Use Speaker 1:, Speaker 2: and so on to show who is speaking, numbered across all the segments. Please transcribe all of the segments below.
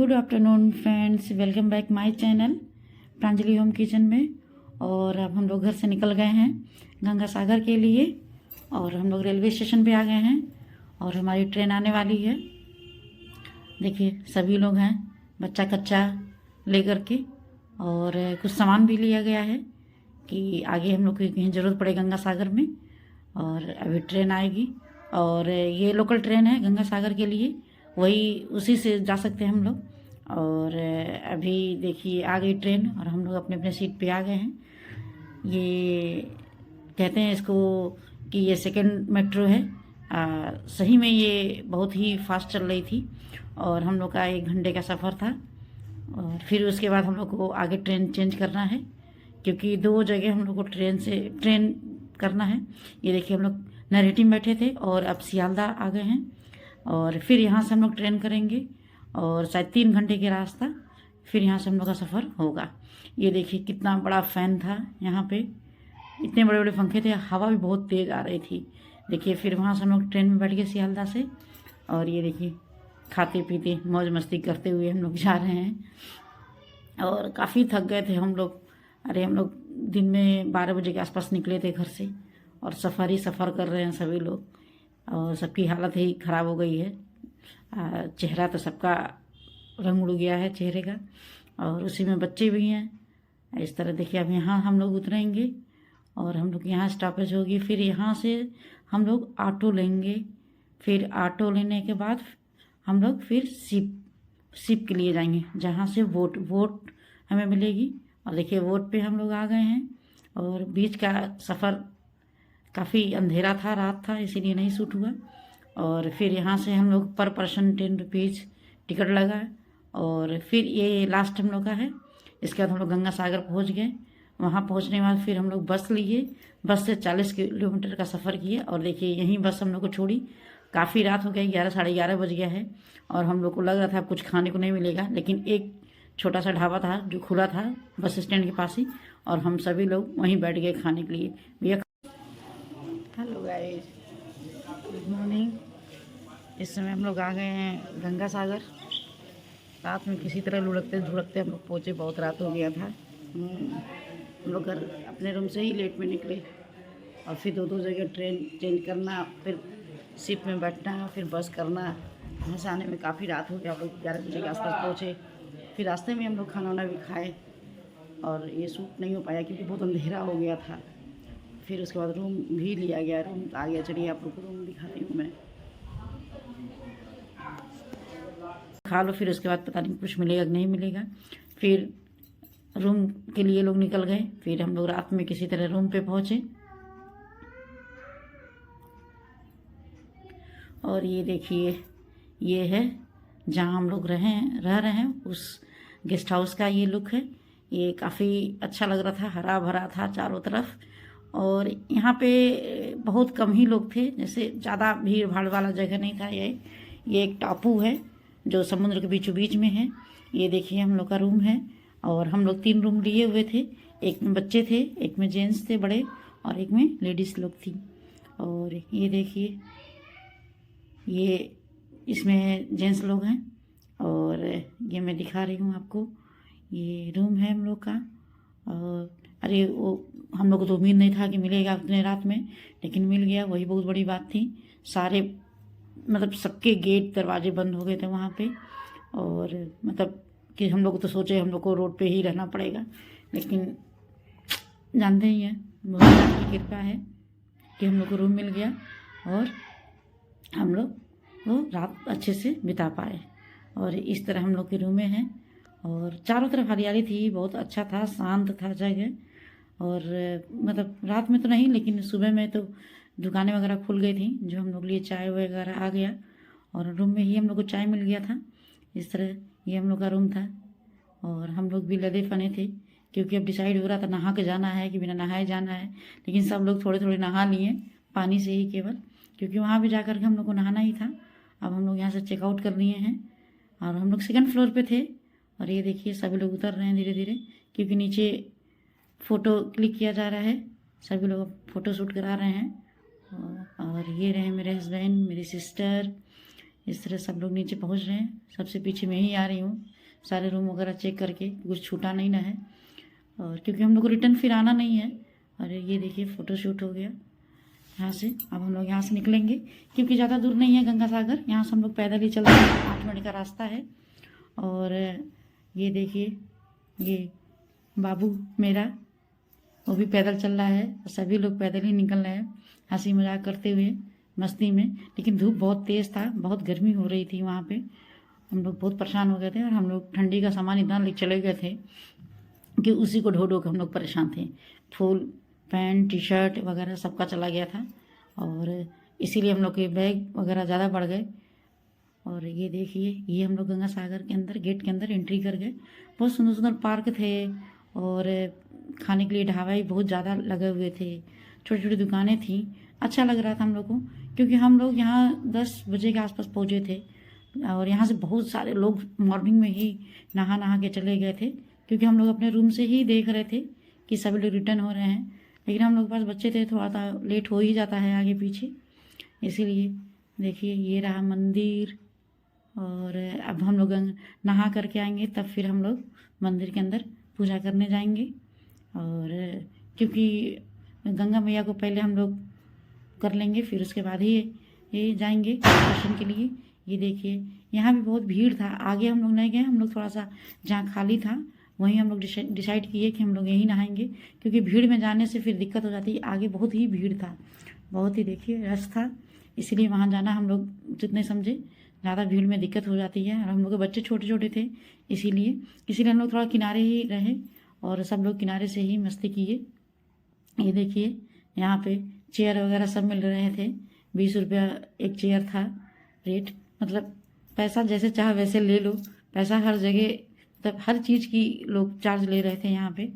Speaker 1: Good afternoon friends, welcome back my channel Pranjali home kitchen में। और अब हम लोग घर से निकल गए हैं गंगा सागर के लिए और हम लोग रेलवे स्टेशन पे आ गए हैं और हमारी ट्रेन आने वाली है। देखिए सभी लोग हैं बच्चा कच्चा लेकर के, और कुछ सामान भी लिया गया है कि आगे हम लोग को कहीं ज़रूरत पड़े गंगा सागर में। और अभी ट्रेन आएगी और ये लोकल ट्रेन है गंगा सागर के लिए, वही उसी से जा सकते हैं हम लोग। और अभी देखिए आ गई ट्रेन और हम लोग अपने अपने सीट पे आ गए हैं। ये कहते हैं इसको कि ये सेकंड मेट्रो है। सही में ये बहुत ही फास्ट चल रही थी और हम लोग का 1 घंटे का सफ़र था। और फिर उसके बाद हम लोग को आगे ट्रेन चेंज करना है क्योंकि 2 जगह हम लोग को ट्रेन करना है। ये देखिए हम लोग नरेटी में बैठे थे और अब सियालदा आ गए हैं और फिर यहाँ से हम लोग ट्रेन करेंगे और शायद 3 घंटे के रास्ता, फिर यहाँ से हम लोग का सफ़र होगा। ये देखिए कितना बड़ा फ़ैन था यहाँ पे, इतने बड़े बड़े पंखे थे, हवा भी बहुत तेज़ आ रही थी। देखिए फिर वहाँ से हम लोग ट्रेन में बैठ गए सियालदा से और ये देखिए खाते पीते मौज मस्ती करते हुए हम लोग जा रहे हैं। और काफ़ी थक गए थे हम लोग। अरे हम लोग दिन में 12 बजे के आसपास निकले थे घर से और सफ़र ही सफ़र कर रहे हैं सभी लोग और सबकी हालत ही ख़राब हो गई है। चेहरा तो सबका रंग उड़ गया है चेहरे का, और उसी में बच्चे भी हैं। इस तरह देखिए अब यहाँ हम लोग उतरेंगे और हम लोग यहाँ स्टॉपेज होगी, फिर यहाँ से हम लोग ऑटो लेंगे। फिर ऑटो लेने के बाद हम लोग फिर शिप के लिए जाएंगे जहाँ से वोट हमें मिलेगी। और देखिए वोट पे हम लोग आ गए हैं और बीच का सफ़र काफ़ी अंधेरा था, रात था, इसीलिए नहीं शूट हुआ। और फिर यहाँ से हम लोग पर पर्सन 10 रुपीज़ टिकट लगा और फिर ये लास्ट हम लोग का है। इसके बाद हम लोग गंगा सागर पहुँच गए। वहाँ पहुँचने के बाद फिर हम लोग बस लिए, बस से 40 किलोमीटर का सफ़र किए और देखिए यहीं बस हम लोग को छोड़ी। काफ़ी रात हो गई, 11 साढ़े 11 बज गया है और हम लोग को लग रहा था अब कुछ खाने को नहीं मिलेगा, लेकिन एक छोटा सा ढाबा था जो खुला था बस स्टैंड के पास ही, और हम सभी लोग वहीं बैठ गए खाने के लिए। भैया हेलो गाइस, गुड मॉर्निंग। इस समय हम लोग आ गए हैं गंगा सागर। रात में किसी तरह लुढ़कते धुढ़कते हम लोग पहुँचे, बहुत रात हो गया था। हम लोग घर अपने रूम से ही लेट में निकले और फिर 2 जगह ट्रेन चेंज करना, फिर शिप में बैठना, फिर बस करना। यहाँ से आने में काफ़ी रात हो गया। हम लोग 11 बजे के आसपास पहुँचे। फिर रास्ते में हम लोग खाना वाना भी खाए और ये शूट नहीं हो पाया क्योंकि बहुत अंधेरा हो गया था। फिर उसके बाद रूम भी लिया गया, रूम आ गया। चलिए आप लोग को रूम दिखाती हूँ मैं। खा लो, फिर उसके बाद पता नहीं कुछ मिलेगा कि नहीं मिलेगा। फिर रूम के लिए लोग निकल गए। फिर हम लोग रात में किसी तरह रूम पे पहुँचे और ये देखिए ये है जहाँ हम लोग रह रहे हैं, उस गेस्ट हाउस का ये लुक है। ये काफ़ी अच्छा लग रहा था, हरा भरा था चारों तरफ और यहाँ पे बहुत कम ही लोग थे, जैसे ज़्यादा भीड़ भाड़ वाला जगह नहीं था। ये एक टापू है जो समुद्र के बीचों बीच में है। ये देखिए हम लोग का रूम है और हम लोग 3 रूम लिए हुए थे। एक में बच्चे थे, एक में जेंट्स थे बड़े और एक में लेडीज़ लोग थी। और ये देखिए ये इसमें जेंट्स लोग हैं और ये मैं दिखा रही हूँ आपको। ये रूम है हम लोग का। और अरे वो हम लोग को तो उम्मीद नहीं था कि मिलेगा उतने रात में, लेकिन मिल गया, वही बहुत बड़ी बात थी। सारे मतलब सबके गेट दरवाजे बंद हो गए थे वहाँ पे, और मतलब कि हम लोग तो सोचे हम लोग को रोड पे ही रहना पड़ेगा, लेकिन जानते ही हैं भगवान की कृपा है कि हम लोग को रूम मिल गया और हम लोग वो रात अच्छे से बिता पाए। और इस तरह हम लोग के रूमें हैं और चारों तरफ हरियाली थी, बहुत अच्छा था, शांत था जगह। और मतलब रात में तो नहीं, लेकिन सुबह में तो दुकानें वगैरह खुल गई थी, जो हम लोग लिए चाय वगैरह आ गया और रूम में ही हम लोग को चाय मिल गया था। इस तरह ये हम लोग का रूम था और हम लोग भी लदे फने थे क्योंकि अब डिसाइड हो रहा था नहा के जाना है कि बिना नहाए जाना है। लेकिन सब लोग थोड़े थोड़े नहा लिए पानी से ही केवल, क्योंकि वहाँ भी जा कर के हम लोग को नहाना ही था। अब हम लोग यहाँ से चेकआउट कर लिए हैं और हम लोग 2nd फ्लोर पे थे। और ये देखिए सभी लोग उतर रहे हैं धीरे धीरे, क्योंकि नीचे फ़ोटो क्लिक किया जा रहा है, सभी लोग फ़ोटो शूट करा रहे हैं। और ये रहे मेरे हस्बैंड, मेरी सिस्टर, इस तरह सब लोग नीचे पहुंच रहे हैं। सबसे पीछे मैं ही आ रही हूँ सारे रूम वगैरह चेक करके कुछ छूटा नहीं ना है, और क्योंकि हम लोग को रिटर्न फिर आना नहीं है। और ये देखिए फ़ोटोशूट हो गया यहाँ से। अब हम लोग यहाँ से निकलेंगे क्योंकि ज़्यादा दूर नहीं है गंगा सागर, यहाँ से हम लोग पैदल ही चलते हैं, 8 मिनट का रास्ता है। और ये देखिए ये बाबू मेरा वो भी पैदल चल रहा है, और सभी लोग पैदल ही निकल रहे हैं हंसी मजाक करते हुए मस्ती में। लेकिन धूप बहुत तेज़ था, बहुत गर्मी हो रही थी वहाँ पे, हम लोग बहुत परेशान हो गए थे। और हम लोग ठंडी का सामान इतना ले चले गए थे कि उसी को ढो ढो के हम लोग परेशान थे। फुल पैंट टी शर्ट वगैरह सबका चला गया था, और इसीलिए हम लोग के बैग वगैरह ज़्यादा बढ़ गए। और ये देखिए ये हम लोग गंगा सागर के अंदर गेट के अंदर एंट्री कर गए। बहुत सुंदर सुंदर पार्क थे, और खाने के लिए ढाबा भी बहुत ज़्यादा लगे हुए थे, छोटी छोटी दुकानें थी। अच्छा लग रहा था हम लोग को, क्योंकि हम लोग यहाँ 10 बजे के आसपास पहुँचे थे, और यहाँ से बहुत सारे लोग मॉर्निंग में ही नहा के चले गए थे, क्योंकि हम लोग अपने रूम से ही देख रहे थे कि सभी लोग रिटर्न हो रहे हैं। लेकिन हम लोग के पास बच्चे थे, थोड़ा सा लेट हो ही जाता है आगे पीछे, इसीलिए। देखिए ये रहा मंदिर, और अब हम लोग नहा करके आएंगे, तब फिर हम लोग मंदिर के अंदर पूजा करने जाएंगे। और क्योंकि गंगा मैया को पहले हम लोग कर लेंगे, फिर उसके बाद ही ये जाएंगे दर्शन के लिए। ये देखिए यहाँ भी बहुत भीड़ था, आगे हम लोग नहीं गए, हम लोग थोड़ा सा जहाँ खाली था वहीं हम लोग डिसाइड किए कि हम लोग यहीं नहाएंगे, क्योंकि भीड़ में जाने से फिर दिक्कत हो जाती है। आगे बहुत ही भीड़ था, बहुत ही देखिए रश था, इसीलिए वहाँ जाना हम लोग जितने समझे, ज़्यादा भीड़ में दिक्कत हो जाती है। और हम लोग के बच्चे छोटे छोटे थे, इसीलिए हम लोग थोड़ा किनारे ही रहे, और सब लोग किनारे से ही मस्ती किए। ये देखिए यहाँ पे चेयर वगैरह सब मिल रहे थे, 20 रुपया एक चेयर था रेट, मतलब पैसा जैसे चाह वैसे ले लो, पैसा हर जगह, मतलब हर चीज़ की लोग चार्ज ले रहे थे यहाँ पे।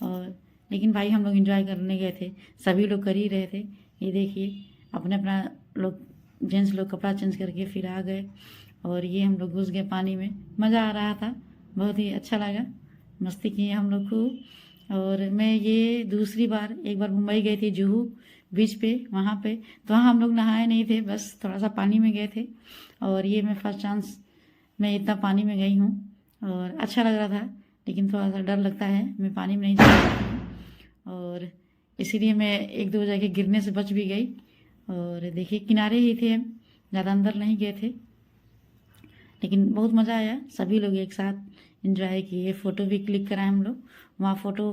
Speaker 1: और लेकिन भाई हम लोग एंजॉय करने गए थे, सभी लोग कर ही रहे थे। ये देखिए अपने अपना लोग जेंट्स लोग कपड़ा चेंज करके फिर आ गए, और ये हम लोग घुस गए पानी में। मज़ा आ रहा था, बहुत ही अच्छा लगा, मस्ती किए हम लोग खूब। और मैं ये दूसरी बार, एक बार मुंबई गई थी जुहू बीच पे, वहाँ पे तो वहाँ हम लोग नहाए नहीं थे, बस थोड़ा सा पानी में गए थे। और ये मैं फर्स्ट चांस मैं इतना पानी में गई हूँ, और अच्छा लग रहा था, लेकिन थोड़ा सा डर लगता है, मैं पानी में नहीं जा सकती हूँ, और इसीलिए मैं 1-2 जगह गिरने से बच भी गई। और देखिए किनारे ही थे हम, ज़्यादा अंदर नहीं गए थे, लेकिन बहुत मज़ा आया, सभी लोग एक साथ एंजॉय किए, फ़ोटो भी क्लिक कराए हम लोग, वहाँ फ़ोटो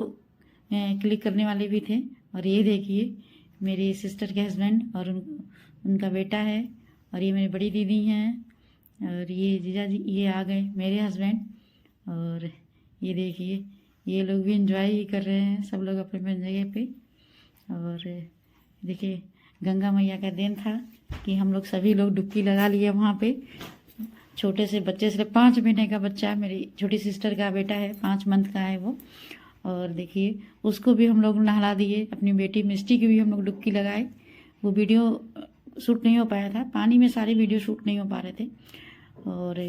Speaker 1: क्लिक करने वाले भी थे। और ये देखिए मेरी सिस्टर के हस्बैंड और उनका बेटा है, और ये मेरी बड़ी दीदी हैं, और ये जीजा जी ये आ गए मेरे हस्बैंड। और ये देखिए ये लोग भी एंजॉय ही कर रहे हैं, सब लोग अपने अपने जगह पे। और देखिए गंगा मैया का देन था कि हम लोग सभी लोग डुबकी लगा लिए वहाँ पे, छोटे से बच्चे से 5 महीने का बच्चा, मेरी छोटी सिस्टर का बेटा है, 5 मंथ का है वो। और देखिए उसको भी हम लोग नहला दिए, अपनी बेटी मिस्टी की भी हम लोग डुबकी लगाए। वो वीडियो शूट नहीं हो पाया था, पानी में सारे वीडियो शूट नहीं हो पा रहे थे, और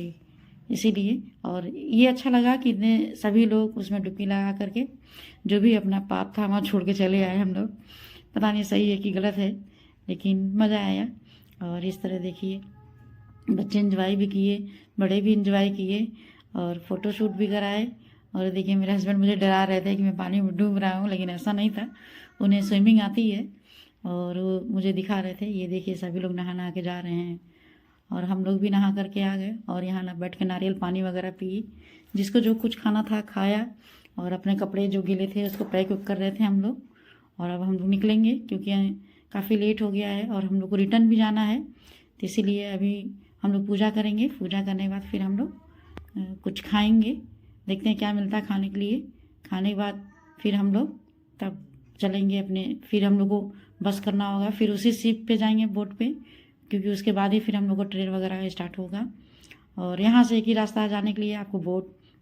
Speaker 1: इसीलिए। और ये अच्छा लगा कि इतने सभी लोग उसमें डुबकी लगा करके जो भी अपना पाप था वहाँ छोड़ के चले आए हम लोग। पता नहीं सही है कि गलत है, लेकिन मज़ा आया। और इस तरह देखिए बच्चे एंजॉय भी किए, बड़े भी एंजॉय किए, और फ़ोटोशूट भी कराए। और देखिए मेरे हस्बैंड मुझे डरा रहे थे कि मैं पानी में डूब रहा हूँ, लेकिन ऐसा नहीं था, उन्हें स्विमिंग आती है, और वो मुझे दिखा रहे थे। ये देखिए सभी लोग नहा के जा रहे हैं, और हम लोग भी नहा करके आ गए, और यहाँ ना बैठ के नारियल पानी वगैरह पिए, जिसको जो कुछ खाना था खाया, और अपने कपड़े जो गीले थे उसको पैक कर रहे थे हम लोग। और अब हम लोग निकलेंगे क्योंकि काफ़ी लेट हो गया है, और हम लोग को रिटर्न भी जाना है, तो इसीलिए अभी हम लोग पूजा करेंगे। पूजा करने के बाद फिर हम लोग कुछ खाएंगे, देखते हैं क्या मिलता है खाने के लिए। खाने के बाद फिर हम लोग तब चलेंगे अपने, फिर हम लोग को बस करना होगा, फिर उसी शिप पे जाएंगे, बोट पे, क्योंकि उसके बाद ही फिर हम लोग को ट्रेन वगैरह स्टार्ट होगा। और यहाँ से एक ही रास्ता जाने के लिए, आपको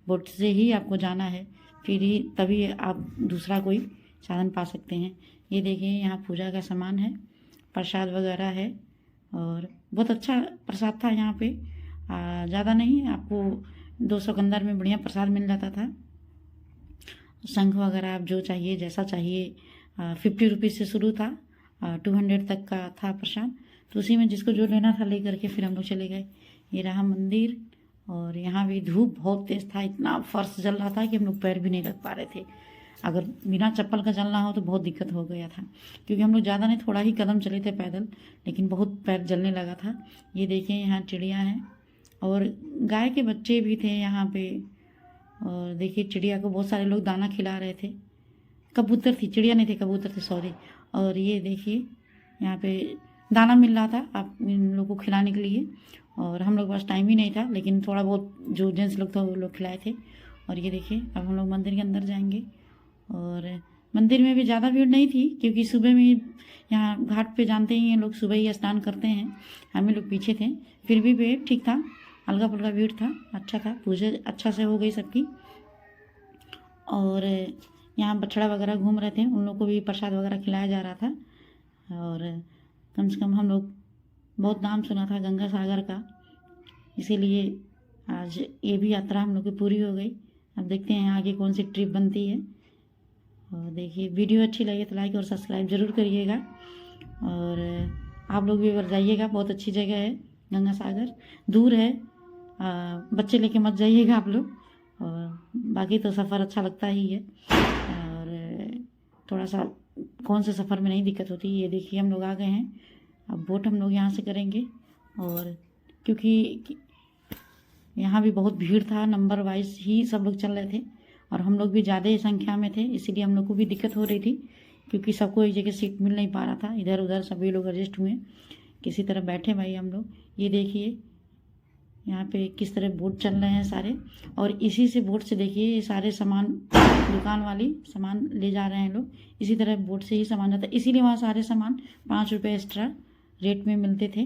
Speaker 1: बोट से ही आपको जाना है, फिर ही तभी आप दूसरा कोई साधन पा सकते हैं। ये देखिए यहाँ पूजा का सामान है, प्रसाद वगैरह है, और बहुत अच्छा प्रसाद था यहाँ पे, ज़्यादा नहीं, आपको 200 के अंदर में बढ़िया प्रसाद मिल जाता था। शंख वगैरह आप जो चाहिए जैसा चाहिए, 50 रुपीज़ से शुरू था, 200 तक का था प्रसाद, तो उसी में जिसको जो लेना था ले करके फिर हम लोग चले गए। ये रहा मंदिर, और यहाँ भी धूप बहुत तेज़ था, इतना फर्श जल रहा था कि हम लोग पैर भी नहीं रख पा रहे थे। अगर बिना चप्पल का चलना हो तो बहुत दिक्कत हो गया था, क्योंकि हम लोग ज़्यादा नहीं, थोड़ा ही कदम चले थे पैदल, लेकिन बहुत पैर जलने लगा था। ये देखिए यहाँ चिड़िया हैं और गाय के बच्चे भी थे यहाँ पे। और देखिए चिड़िया को बहुत सारे लोग दाना खिला रहे थे। कबूतर थी, चिड़िया नहीं थे, कबूतर थे, सॉरी। और ये देखिए यहाँ पे दाना मिल रहा था आप इन लोगों को खिलाने के लिए, और हम लोग के पास टाइम ही नहीं था, लेकिन थोड़ा बहुत जो जेंट्स लोग थे वो लोग खिलाए थे। और ये देखिए अब हम लोग मंदिर के अंदर जाएंगे। और मंदिर में भी ज़्यादा भीड़ नहीं थी, क्योंकि सुबह में यहाँ घाट पे जानते ही हैं लोग, सुबह ही स्नान करते हैं। हमें लोग पीछे थे, फिर भी भीड़ ठीक था, हल्का फुल्का भीड़ था, अच्छा था, पूजा अच्छा से हो गई सबकी। और यहाँ बछड़ा वगैरह घूम रहे थे, उन लोग को भी प्रसाद वगैरह खिलाया जा रहा था। और कम से कम हम लोग बहुत नाम सुना था गंगा सागर का, इसीलिए आज ये भी यात्रा हम लोग की पूरी हो गई। अब देखते हैं आगे कौन सी ट्रिप बनती है। और देखिए वीडियो अच्छी लगे तो लाइक और सब्सक्राइब ज़रूर करिएगा। और आप लोग भी एक बार जाइएगा, बहुत अच्छी जगह है गंगा सागर, दूर है, बच्चे लेके मत जाइएगा आप लोग। और बाकी तो सफ़र अच्छा लगता ही है, और थोड़ा सा कौन से सफ़र में नहीं दिक्कत होती। ये देखिए हम लोग आ गए हैं, अब बोट हम लोग यहाँ से करेंगे। और क्योंकि यहाँ भी बहुत भीड़ था, नंबर वाइज ही सब लोग चल रहे थे, और हम लोग भी ज़्यादा संख्या में थे, इसीलिए हम लोग को भी दिक्कत हो रही थी, क्योंकि सबको एक जगह सीट मिल नहीं पा रहा था। इधर उधर सभी लोग एडजस्ट हुए, किसी तरह बैठे भाई हम लोग। ये देखिए यहाँ पे किस तरह बोट चल रहे हैं सारे, और इसी से बोट से देखिए ये सारे सामान, दुकान वाली सामान ले जा रहे हैं लोग, इसी तरह बोट से ही सामान जाता है, इसीलिए वहाँ सारे सामान 5 रुपये एक्स्ट्रा रेट में मिलते थे।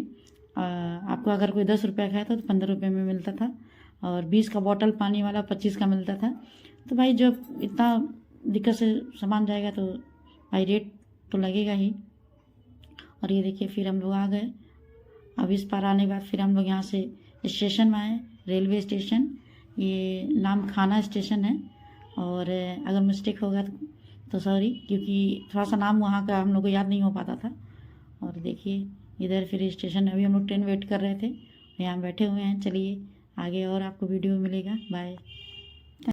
Speaker 1: आपको अगर कोई 10 रुपये का है तो 15 रुपये में मिलता था, और 20 का बॉटल पानी वाला 25 का मिलता था। तो भाई जब इतना दिक्कत से सामान जाएगा तो भाई रेट तो लगेगा ही। और ये देखिए फिर हम लोग आ गए। अब इस पार आने के बाद फिर हम लोग यहाँ से स्टेशन में आए, रेलवे स्टेशन, ये नाम खाना स्टेशन है। और अगर मिस्टेक होगा तो सॉरी, क्योंकि थोड़ा सा नाम वहाँ का हम लोग को याद नहीं हो पाता था। और देखिए इधर फिर स्टेशन, अभी हम लोग ट्रेन वेट कर रहे थे, यहाँ बैठे हुए हैं। चलिए आगे और आपको वीडियो मिलेगा, बाय।